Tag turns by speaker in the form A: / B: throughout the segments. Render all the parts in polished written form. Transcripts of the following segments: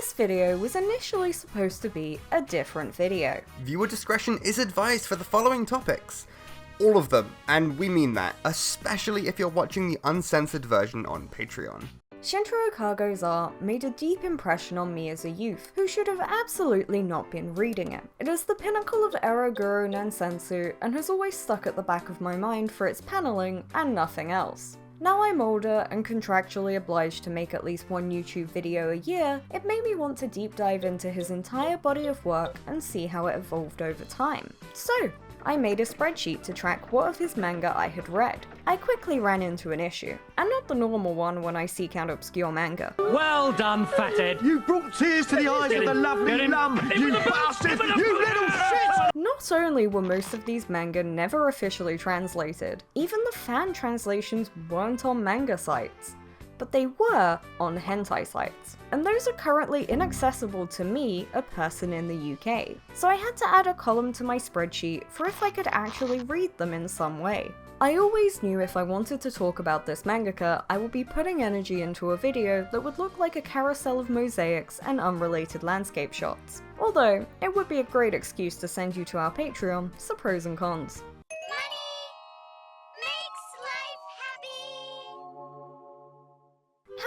A: This video was initially supposed to be a different video.
B: Viewer discretion is advised for the following topics. All of them, and we mean that, especially if you're watching the uncensored version on Patreon.
A: Shintaro Kago's art made a deep impression on me as a youth, who should have absolutely not been reading it. It is the pinnacle of Ero Guro Nansansu and has always stuck at the back of my mind for its paneling and nothing else. Now I'm older and contractually obliged to make at least one YouTube video a year, it made me want to deep dive into his entire body of work and see how it evolved over time. So, I made a spreadsheet to track what of his manga I had read. I quickly ran into an issue, and not the normal one when I seek out obscure manga.
C: Well done, fathead!
D: You brought tears to the eyes of the lovely Lum, you bastard, you little shit!
A: Not only were most of these manga never officially translated, even the fan translations weren't on manga sites, but they were on hentai sites, and those are currently inaccessible to me, a person in the UK. So I had to add a column to my spreadsheet for if I could actually read them in some way. I always knew if I wanted to talk about this mangaka, I would be putting energy into a video that would look like a carousel of mosaics and unrelated landscape shots. Although, it would be a great excuse to send you to our Patreon, so pros and cons.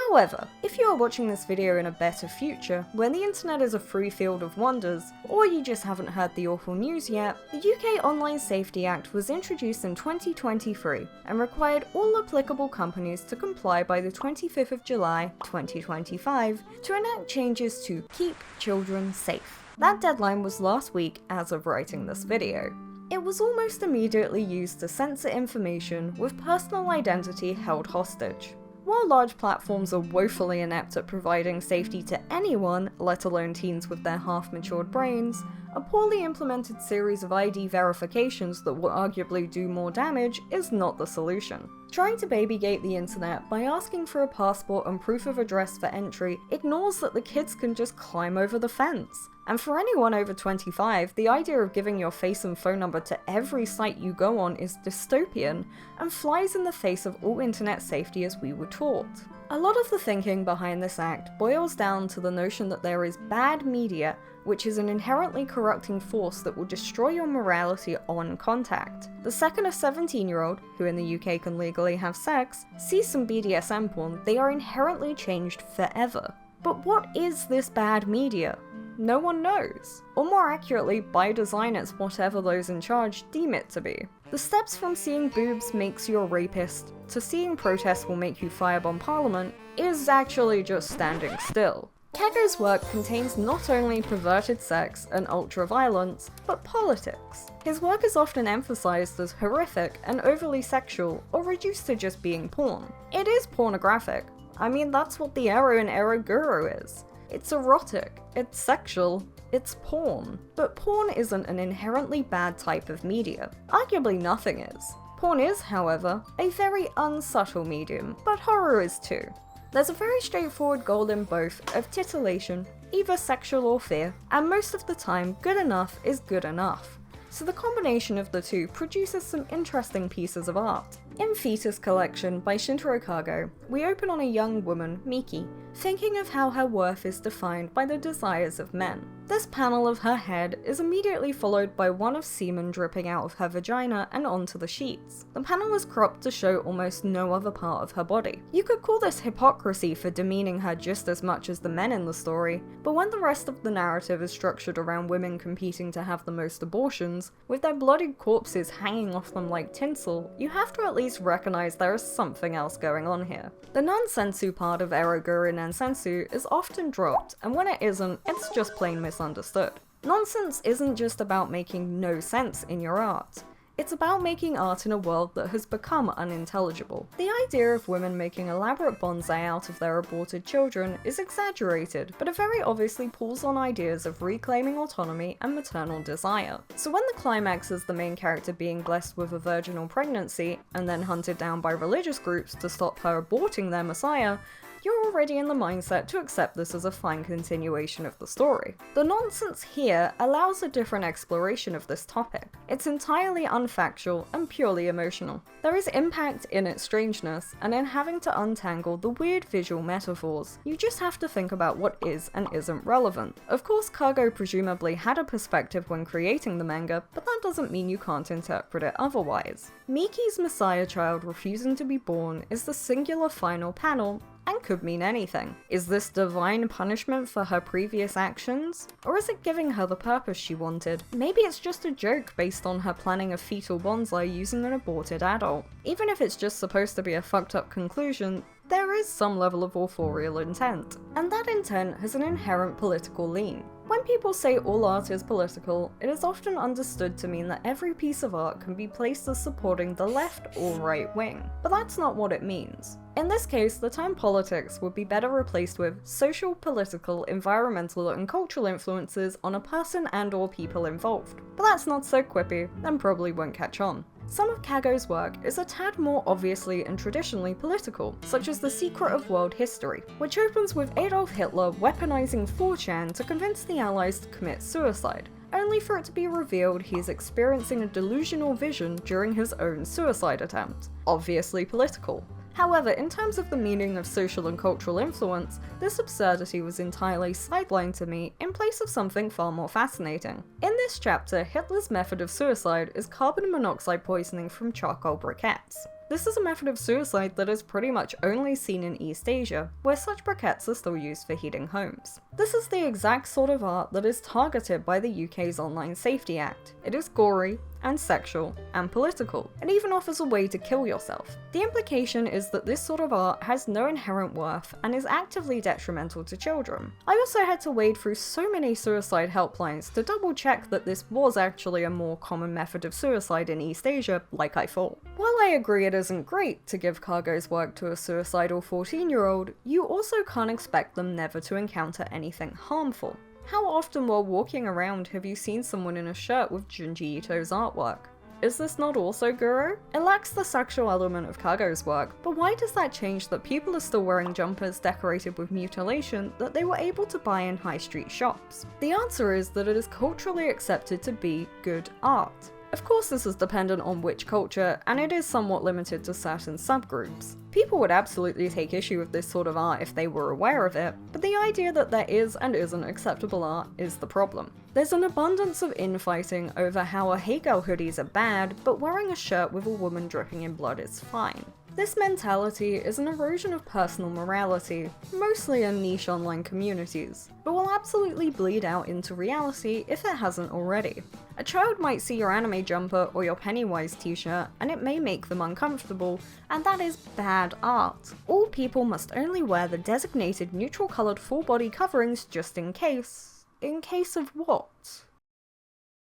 A: However, if you are watching this video in a better future, when the internet is a free field of wonders, or you just haven't heard the awful news yet, the UK Online Safety Act was introduced in 2023 and required all applicable companies to comply by the 25th of July 2025 to enact changes to keep children safe. That deadline was last week as of writing this video. It was almost immediately used to censor information with personal identity held hostage. While large platforms are woefully inept at providing safety to anyone, let alone teens with their half-matured brains, a poorly implemented series of ID verifications that will arguably do more damage is not the solution. Trying to babygate the internet by asking for a passport and proof of address for entry ignores that the kids can just climb over the fence. And for anyone over 25, the idea of giving your face and phone number to every site you go on is dystopian, and flies in the face of all internet safety as we were taught. A lot of the thinking behind this act boils down to the notion that there is bad media, which is an inherently corrupting force that will destroy your morality on contact. The second a 17-year-old, who in the UK can legally have sex, sees some BDSM porn, they are inherently changed forever. But what is this bad media? No one knows. Or more accurately, by design it's whatever those in charge deem it to be. The steps from seeing boobs makes you a rapist, to seeing protests will make you firebomb parliament, is actually just standing still. Kago's work contains not only perverted sex and ultra-violence, but politics. His work is often emphasized as horrific and overly sexual, or reduced to just being porn. It is pornographic. I mean, that's what the Ero in Ero Guro is. It's erotic, it's sexual, it's porn. But porn isn't an inherently bad type of media. Arguably nothing is. Porn is, however, a very unsubtle medium, but horror is too. There's a very straightforward goal in both of titillation, either sexual or fear, and most of the time good enough is good enough. So the combination of the two produces some interesting pieces of art. In Fetus Collection by Shintaro Kago, we open on a young woman, Miki, thinking of how her worth is defined by the desires of men. This panel of her head is immediately followed by one of semen dripping out of her vagina and onto the sheets. The panel is cropped to show almost no other part of her body. You could call this hypocrisy for demeaning her just as much as the men in the story, but when the rest of the narrative is structured around women competing to have the most abortions, with their bloodied corpses hanging off them like tinsel, you have to at least recognize there is something else going on here. The Nansansu part of Ero Guro Nansansu is often dropped, and when it isn't, it's just plain misunderstood. Nonsense isn't just about making no sense in your art. It's about making art in a world that has become unintelligible. The idea of women making elaborate bonsai out of their aborted children is exaggerated, but it very obviously pulls on ideas of reclaiming autonomy and maternal desire. So when the climax is the main character being blessed with a virginal pregnancy, and then hunted down by religious groups to stop her aborting their messiah, you're already in the mindset to accept this as a fine continuation of the story. The nonsense here allows a different exploration of this topic. It's entirely unfactual and purely emotional. There is impact in its strangeness, and in having to untangle the weird visual metaphors, you just have to think about what is and isn't relevant. Of course, Kago presumably had a perspective when creating the manga, but that doesn't mean you can't interpret it otherwise. Miki's Messiah child refusing to be born is the singular final panel, and could mean anything. Is this divine punishment for her previous actions? Or is it giving her the purpose she wanted? Maybe it's just a joke based on her planning a fetal bonsai using an aborted adult. Even if it's just supposed to be a fucked up conclusion, there is some level of authorial intent. And that intent has an inherent political lean. When people say all art is political, it is often understood to mean that every piece of art can be placed as supporting the left or right wing. But that's not what it means. In this case, the term politics would be better replaced with social, political, environmental, and cultural influences on a person and/or people involved. But that's not so quippy, and probably won't catch on. Some of Kago's work is a tad more obviously and traditionally political, such as The Secret of World History, which opens with Adolf Hitler weaponizing 4chan to convince the Allies to commit suicide, only for it to be revealed he is experiencing a delusional vision during his own suicide attempt. Obviously political. However, in terms of the meaning of social and cultural influence, this absurdity was entirely sidelined to me in place of something far more fascinating. In this chapter, Hitler's method of suicide is carbon monoxide poisoning from charcoal briquettes. This is a method of suicide that is pretty much only seen in East Asia, where such briquettes are still used for heating homes. This is the exact sort of art that is targeted by the UK's Online Safety Act. It is gory, and sexual, and political. It even offers a way to kill yourself. The implication is that this sort of art has no inherent worth and is actively detrimental to children. I also had to wade through so many suicide helplines to double check that this was actually a more common method of suicide in East Asia, like I thought. While I agree it isn't great to give Kago's work to a suicidal 14-year-old, you also can't expect them never to encounter anything harmful. How often while walking around have you seen someone in a shirt with Junji Ito's artwork? Is this not also Guro? It lacks the sexual element of Kago's work, but why does that change that people are still wearing jumpers decorated with mutilation that they were able to buy in high street shops? The answer is that it is culturally accepted to be good art. Of course, this is dependent on which culture, and it is somewhat limited to certain subgroups. People would absolutely take issue with this sort of art if they were aware of it, but the idea that there is and isn't acceptable art is the problem. There's an abundance of infighting over how a hey girl hoodies are bad, but wearing a shirt with a woman dripping in blood is fine. This mentality is an erosion of personal morality, mostly in niche online communities, but will absolutely bleed out into reality if it hasn't already. A child might see your anime jumper or your Pennywise t-shirt, and it may make them uncomfortable, and that is bad art. All people must only wear the designated neutral-coloured full-body coverings just in case. In case of what?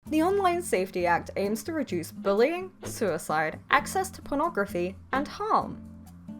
A: The Online Safety Act aims to reduce bullying, suicide, access to pornography, and harm.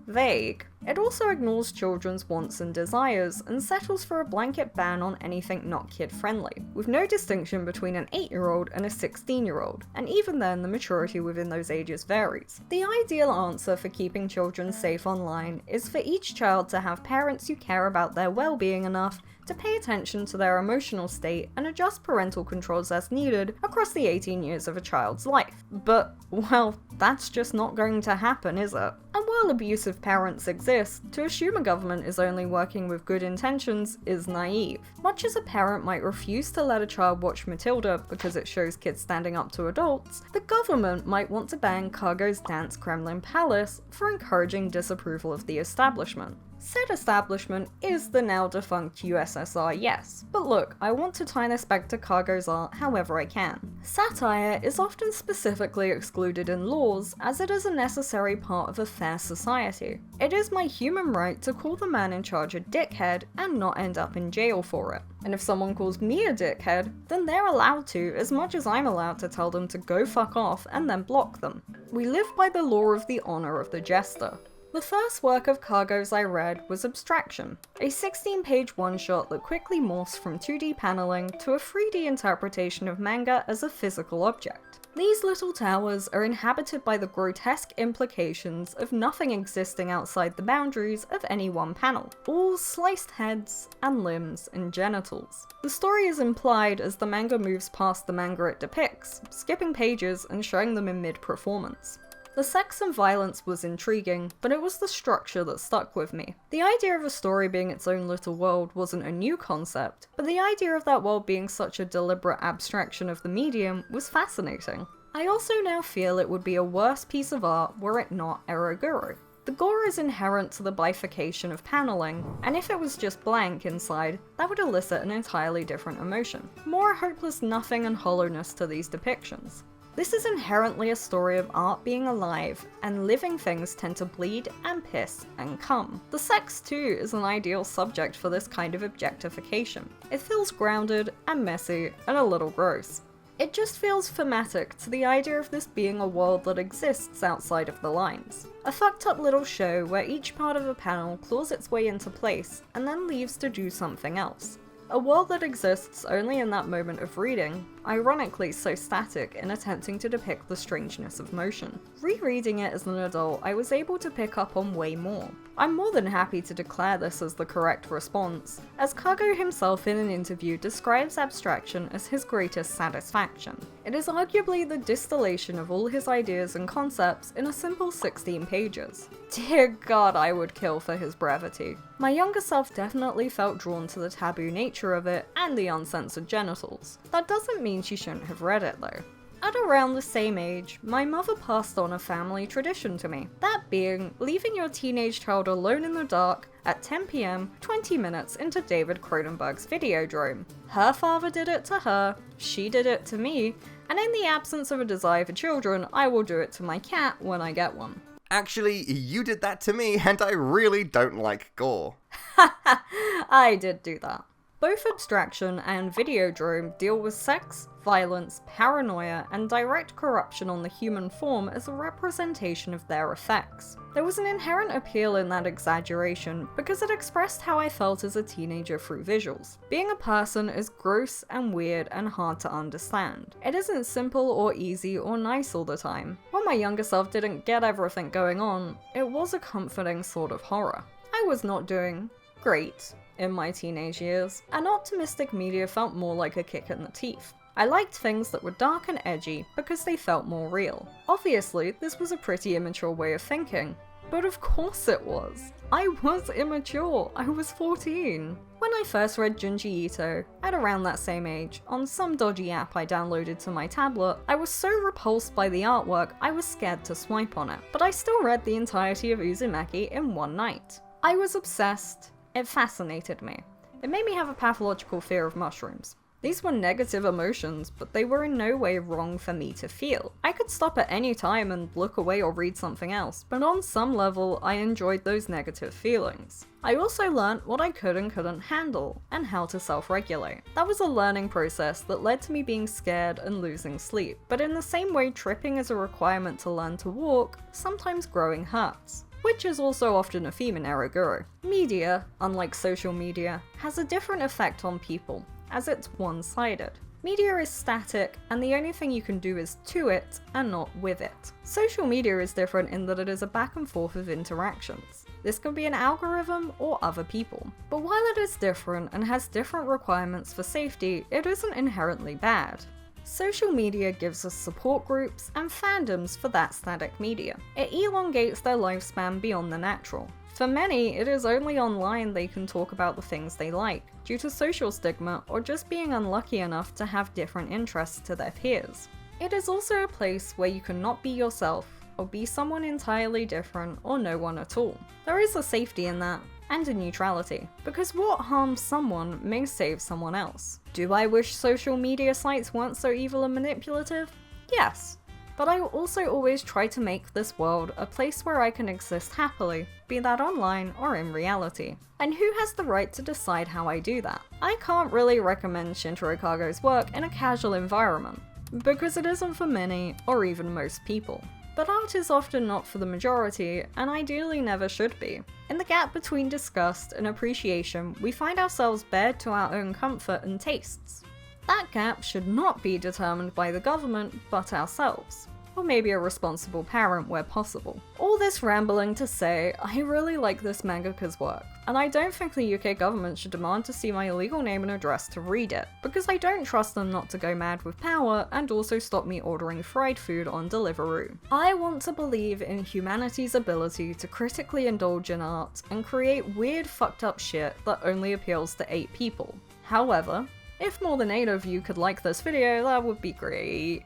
A: Vague. It also ignores children's wants and desires, and settles for a blanket ban on anything not kid-friendly, with no distinction between an 8-year-old and a 16-year-old, and even then the maturity within those ages varies. The ideal answer for keeping children safe online is for each child to have parents who care about their well-being enough to pay attention to their emotional state and adjust parental controls as needed across the 18 years of a child's life. But, well, that's just not going to happen, is it? And while abusive parents exist, to assume a government is only working with good intentions is naive. Much as a parent might refuse to let a child watch Matilda because it shows kids standing up to adults, the government might want to ban Kago's dance Kremlin Palace for encouraging disapproval of the establishment. Said establishment is the now defunct USSR, yes, but look, I want to tie this back to Kago's art however I can. Satire is often specifically excluded in laws as it is a necessary part of a fair society. It is my human right to call the man in charge a dickhead and not end up in jail for it. And if someone calls me a dickhead, then they're allowed to, as much as I'm allowed to tell them to go fuck off and then block them. We live by the law of the honor of the jester. The first work of Kago's I read was Abstraction, a 16-page one-shot that quickly morphs from 2D paneling to a 3D interpretation of manga as a physical object. These little towers are inhabited by the grotesque implications of nothing existing outside the boundaries of any one panel, all sliced heads and limbs and genitals. The story is implied as the manga moves past the manga it depicts, skipping pages and showing them in mid-performance. The sex and violence was intriguing, but it was the structure that stuck with me. The idea of a story being its own little world wasn't a new concept, but the idea of that world being such a deliberate abstraction of the medium was fascinating. I also now feel it would be a worse piece of art were it not Ero Guro. The gore is inherent to the bifurcation of paneling, and if it was just blank inside, that would elicit an entirely different emotion. More hopeless nothing and hollowness to these depictions. This is inherently a story of art being alive, and living things tend to bleed and piss and cum. The sex too is an ideal subject for this kind of objectification. It feels grounded and messy and a little gross. It just feels thematic to the idea of this being a world that exists outside of the lines. A fucked up little show where each part of a panel claws its way into place and then leaves to do something else. A world that exists only in that moment of reading, ironically so static in attempting to depict the strangeness of motion. Rereading it as an adult, I was able to pick up on way more. I'm more than happy to declare this as the correct response, as Kago himself in an interview describes Abstraction as his greatest satisfaction. It is arguably the distillation of all his ideas and concepts in a simple 16 pages. Dear God, I would kill for his brevity. My younger self definitely felt drawn to the taboo nature of it and the uncensored genitals. That doesn't mean she shouldn't have read it though. At around the same age, my mother passed on a family tradition to me, that being leaving your teenage child alone in the dark at 10 PM 20 minutes into David Cronenberg's Videodrome. Her father did it to her, she did it to me, and in the absence of a desire for children, I will do it to my cat when I get one.
B: Actually, you did that to me, and I really don't like gore.
A: I did do that. Both Abstraction and Videodrome deal with sex, violence, paranoia, and direct corruption on the human form as a representation of their effects. There was an inherent appeal in that exaggeration because it expressed how I felt as a teenager through visuals. Being a person is gross and weird and hard to understand. It isn't simple or easy or nice all the time. While my younger self didn't get everything going on, it was a comforting sort of horror. I was not doing great in my teenage years, and optimistic media felt more like a kick in the teeth. I liked things that were dark and edgy because they felt more real. Obviously, this was a pretty immature way of thinking, but of course it was. I was immature, I was 14. When I first read Junji Ito, at around that same age, on some dodgy app I downloaded to my tablet, I was so repulsed by the artwork I was scared to swipe on it, but I still read the entirety of Uzumaki in one night. I was obsessed. It fascinated me. It made me have a pathological fear of mushrooms. These were negative emotions, but they were in no way wrong for me to feel. I could stop at any time and look away or read something else, but on some level I enjoyed those negative feelings. I also learnt what I could and couldn't handle, and how to self-regulate. That was a learning process that led to me being scared and losing sleep, but in the same way tripping is a requirement to learn to walk, sometimes growing hurts. Which is also often a theme in Ero Guro. Media, unlike social media, has a different effect on people, as it's one-sided. Media is static, and the only thing you can do is to it, and not with it. Social media is different in that it is a back and forth of interactions. This can be an algorithm or other people. But while it is different and has different requirements for safety, it isn't inherently bad. Social media gives us support groups and fandoms for that static media. It elongates their lifespan beyond the natural. For many, it is only online they can talk about the things they like, due to social stigma or just being unlucky enough to have different interests to their peers. It is also a place where you can not be yourself, or be someone entirely different, or no one at all. There is a safety in that, and a neutrality, because what harms someone may save someone else. Do I wish social media sites weren't so evil and manipulative? Yes. But I also always try to make this world a place where I can exist happily, be that online or in reality. And who has the right to decide how I do that? I can't really recommend Shintaro Kago's work in a casual environment, because it isn't for many or even most people. but art is often not for the majority, and ideally never should be. In the gap between disgust and appreciation, we find ourselves bared to our own comfort and tastes. That gap should not be determined by the government, but ourselves. Or maybe a responsible parent where possible. All this rambling to say, I really like this mangaka's work, and I don't think the UK government should demand to see my legal name and address to read it, because I don't trust them not to go mad with power and also stop me ordering fried food on Deliveroo. I want to believe in humanity's ability to critically indulge in art and create weird fucked up shit that only appeals to 8 people. However, if more than 8 of you could like this video, that would be great.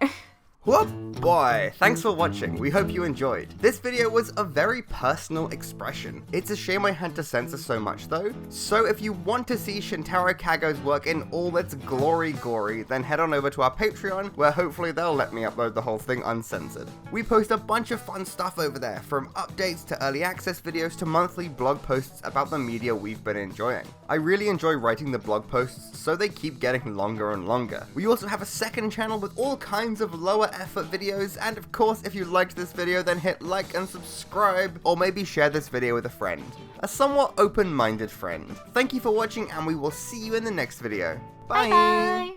B: Whoop boy, thanks for watching, we hope you enjoyed. This video was a very personal expression. It's a shame I had to censor so much though, so if you want to see Shintaro Kago's work in all its glory gory, then head on over to our Patreon, where hopefully they'll let me upload the whole thing uncensored. We post a bunch of fun stuff over there, from updates to early access videos to monthly blog posts about the media we've been enjoying. I really enjoy writing the blog posts, so they keep getting longer and longer. We also have a second channel with all kinds of lower effort videos, and of course if you liked this video then hit like and subscribe, or maybe share this video with a friend. A somewhat open-minded friend. Thank you for watching and we will see you in the next video. Bye!
A: Bye.